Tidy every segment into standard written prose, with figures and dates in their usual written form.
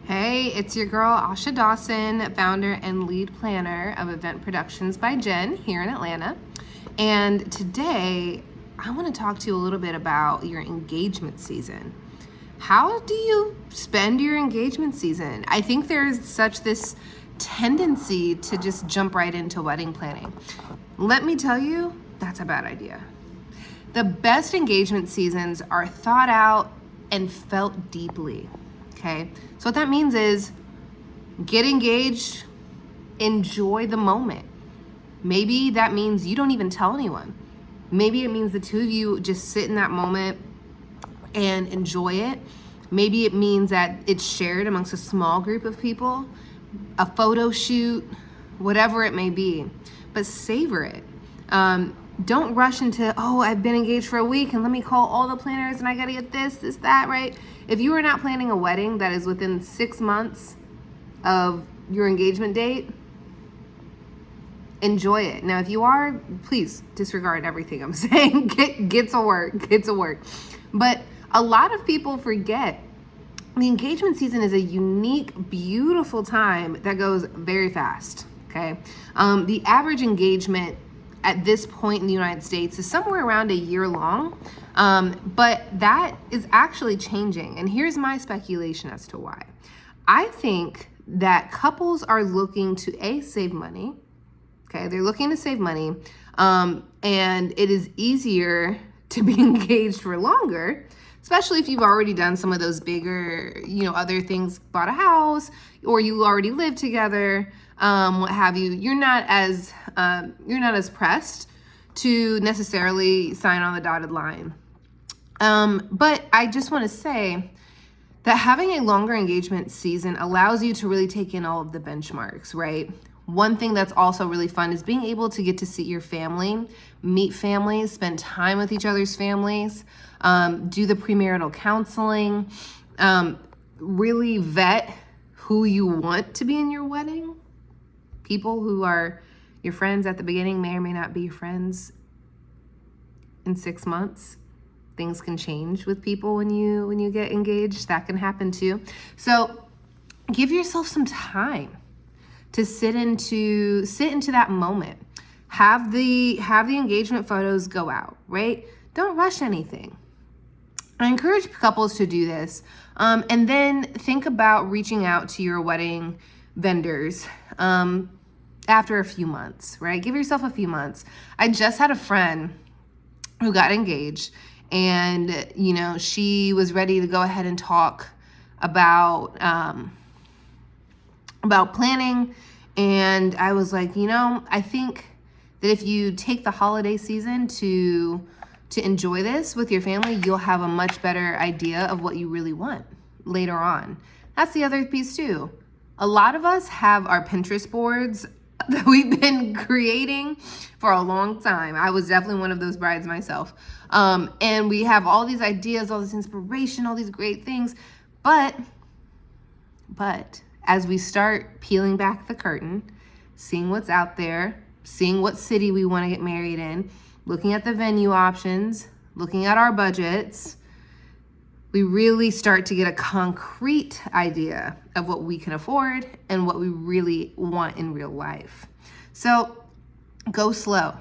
Hey, it's your girl Asha Dawson, founder and lead planner of Event Productions by Jen here in Atlanta. And today I want to talk to you a little bit about your engagement season. How do you spend your engagement season? I think there's such this tendency to just jump right into wedding planning. Let me tell you, that's a bad idea. The best engagement seasons are thought out and felt deeply. Okay, so what that means is get engaged, enjoy the moment. Maybe that means you don't even tell anyone. Maybe it means the two of you just sit in that moment and enjoy it. Maybe it means that it's shared amongst a small group of people, a photo shoot, whatever it may be, but savor it. Don't rush into, oh, I've been engaged for a week and let me call all the planners and I gotta get this, that, right? If you are not planning a wedding that is within 6 months of your engagement date, enjoy it. Now, if you are, please disregard everything I'm saying. Get to work. But a lot of people forget the engagement season is a unique, beautiful time that goes very fast, okay? The average engagement at this point in the United States is somewhere around a year long, but that is actually changing. And here's my speculation as to why. I think that couples are looking to save money. Okay, they're looking to save money, and it is easier to be engaged for longer, especially if you've already done some of those bigger, other things, bought a house, or you already live together, what have you. You're not as pressed to necessarily sign on the dotted line. But I just want to say that having a longer engagement season allows you to really take in all of the benchmarks, right? One thing that's also really fun is being able to get to see your family, meet families, spend time with each other's families, do the premarital counseling, really vet who you want to be in your wedding. People who are your friends at the beginning may or may not be your friends in 6 months. Things can change with people when you get engaged. That can happen too. So give yourself some time to sit into that moment. Have the engagement photos go out, right? Don't rush anything. I encourage couples to do this. And then think about reaching out to your wedding vendors after a few months, right? Give yourself a few months. I just had a friend who got engaged, and she was ready to go ahead and talk about planning. And I was like, I think that if you take the holiday season to enjoy this with your family, you'll have a much better idea of what you really want later on. That's the other piece too. A lot of us have our Pinterest boards that we've been creating for a long time. I was definitely one of those brides myself. And we have all these ideas, all this inspiration, all these great things. But as we start peeling back the curtain, seeing what's out there, seeing what city we want to get married in, looking at the venue options, looking at our budgets, we really start to get a concrete idea of what we can afford and what we really want in real life. So go slow,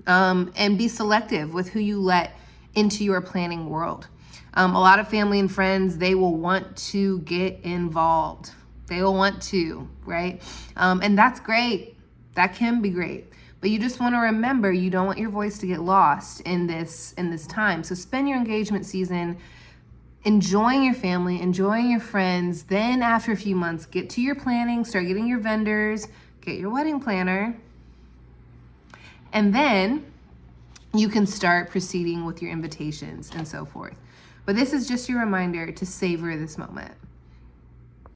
and be selective with who you let into your planning world. A lot of family and friends, they will want to get involved. They will want to, right? And that's great. That can be great. But you just want to remember, you don't want your voice to get lost in this time. So spend your engagement season enjoying your family, enjoying your friends. Then after a few months, get to your planning, start getting your vendors, get your wedding planner. And then you can start proceeding with your invitations and so forth. But this is just your reminder to savor this moment.